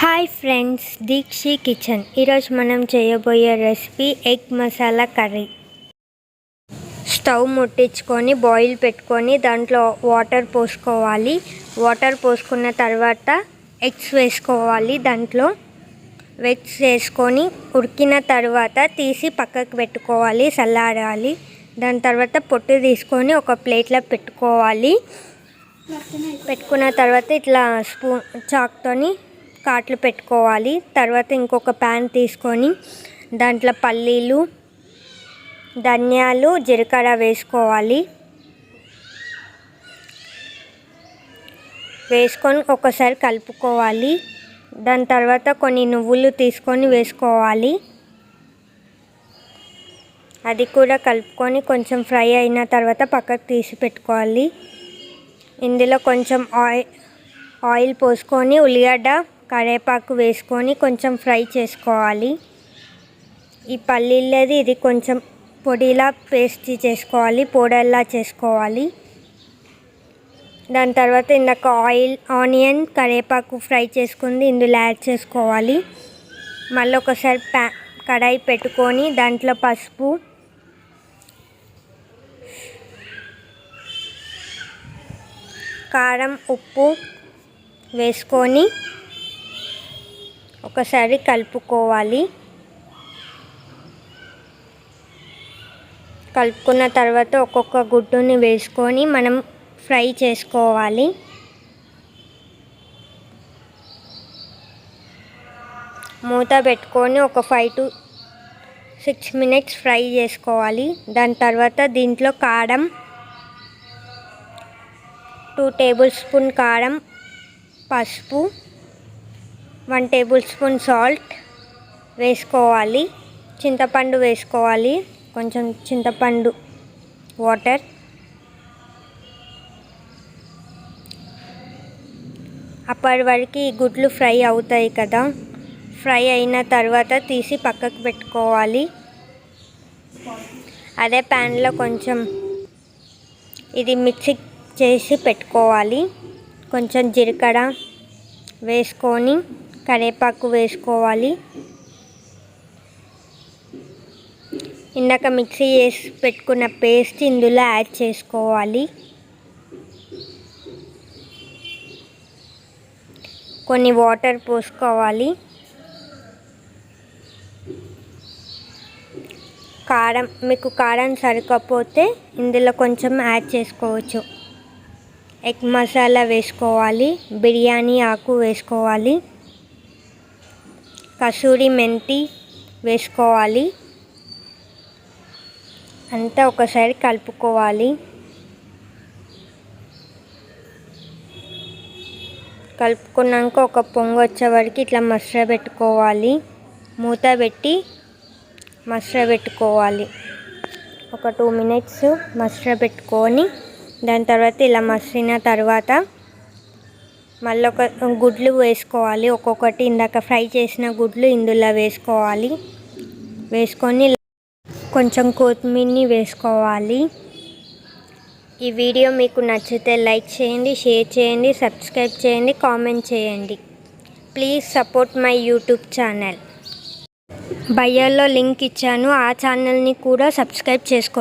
Hi friends, దీక్షి kitchen. ఈరోజు మనం చేయబోయే recipe egg masala curry. Stove ముట్టించుకొని బాయిల్ పెట్టుకొని దాంట్లో వాటర్ పోసుకోవాలి. వాటర్ పోసుకున్న తర్వాత ఎగ్స్ వేసుకోవాలి. దాంట్లో ఎగ్స్ వేసుకొని ఉడికిన తర్వాత తీసి పక్కకు పెట్టుకోవాలి, చల్లారాలి. దాని తర్వాత పొట్టు తీసుకొని ఒక ప్లేట్లో పెట్టుకోవాలి. పెట్టుకున్న తర్వాత ఇట్లా స్పూన్ చాక్తోని కాట్లు పెట్టుకోవాలి. తర్వాత ఇంకొక ప్యాన్ తీసుకొని దాంట్లో పల్లీలు, ధనియాలు, జీలకర్ర వేసుకోవాలి. వేసుకొని ఒకసారి కలుపుకోవాలి. దాని తర్వాత కొన్ని నువ్వులు తీసుకొని వేసుకోవాలి. అది కూడా కలుపుకొని కొంచెం ఫ్రై అయిన తర్వాత పక్కకు తీసి పెట్టుకోవాలి. ఇందులో కొంచెం ఆయిల్ పోసుకొని ఉల్లిగడ్డ, కరివేపాకు వేసుకొని కొంచెం ఫ్రై చేసుకోవాలి. ఈ పల్లీలది ఇది కొంచెం పొడిలా పేస్ట్ చేసుకోవాలి, పౌడర్లా చేసుకోవాలి. దాని తర్వాత ఇందాక ఆనియన్, కరివేపాకు ఫ్రై చేసుకుంది ఇందులో యాడ్ చేసుకోవాలి. మళ్ళీ ఒకసారి కడాయి పెట్టుకొని దాంట్లో పసుపు, కారం, ఉప్పు వేసుకొని ఒకసారి కలుపుకోవాలి. కలుపుకున్న తర్వాత ఒక్కొక్క గుడ్డుని వేసుకొని మనం ఫ్రై చేసుకోవాలి. మూత పెట్టుకొని ఒక 5 to 6 minutes ఫ్రై చేసుకోవాలి. దాని తర్వాత దీంట్లో కారం, 2 tablespoon కారం, పసుపు, 1 tablespoon సాల్ట్ వేసుకోవాలి. చింతపండు వేసుకోవాలి, కొంచెం చింతపండు వాటర్. అప్పటి వరకు ఈ గుడ్లు ఫ్రై అవుతాయి కదా. ఫ్రై అయిన తర్వాత తీసి పక్కకు పెట్టుకోవాలి. అదే ప్యాన్లో కొంచెం ఇది మిక్సీ చేసి పెట్టుకోవాలి. కొంచెం జీలకర్ర వేసుకొని కరివేపాకు వేసుకోవాలి. ఇందాక మిక్సీ చేసి పెట్టుకున్న పేస్ట్ ఇందులో యాడ్ చేసుకోవాలి. కొన్ని వాటర్ పోసుకోవాలి. కారం, మీకు కారం సరిపోతే ఇందులో కొంచెం యాడ్ చేసుకోవచ్చు. ఎగ్ మసాలా వేసుకోవాలి, బిర్యానీ ఆకు వేసుకోవాలి, కసూరి మెంతి వేసుకోవాలి. అంతా ఒకసారి కలుపుకోవాలి. కలుపుకున్నాక ఒక పొంగు వచ్చే వరకు ఇట్లా మసలబెట్టుకోవాలి. మూత పెట్టి మసలబెట్టుకోవాలి. ఒక 2 minutes మసలబెట్టుకొని దాని తర్వాత ఇలా మసిలిన తర్వాత మళ్ళీ ఒక గుడ్లు వేసుకోవాలి. ఒక్కొక్కటి ఇందాక ఫ్రై చేసిన గుడ్లు ఇందులో వేసుకోవాలి. వేసుకొని కొంచెం కొత్తిమీరని వేసుకోవాలి. ఈ వీడియో మీకు నచ్చితే లైక్ చేయండి, షేర్ చేయండి, సబ్స్క్రైబ్ చేయండి, కామెంట్ చేయండి. Please support my YouTube channel. బయోలో లింక్ ఇచ్చాను, ఆ ఛానల్ని కూడా సబ్స్క్రైబ్ చేసుకోండి.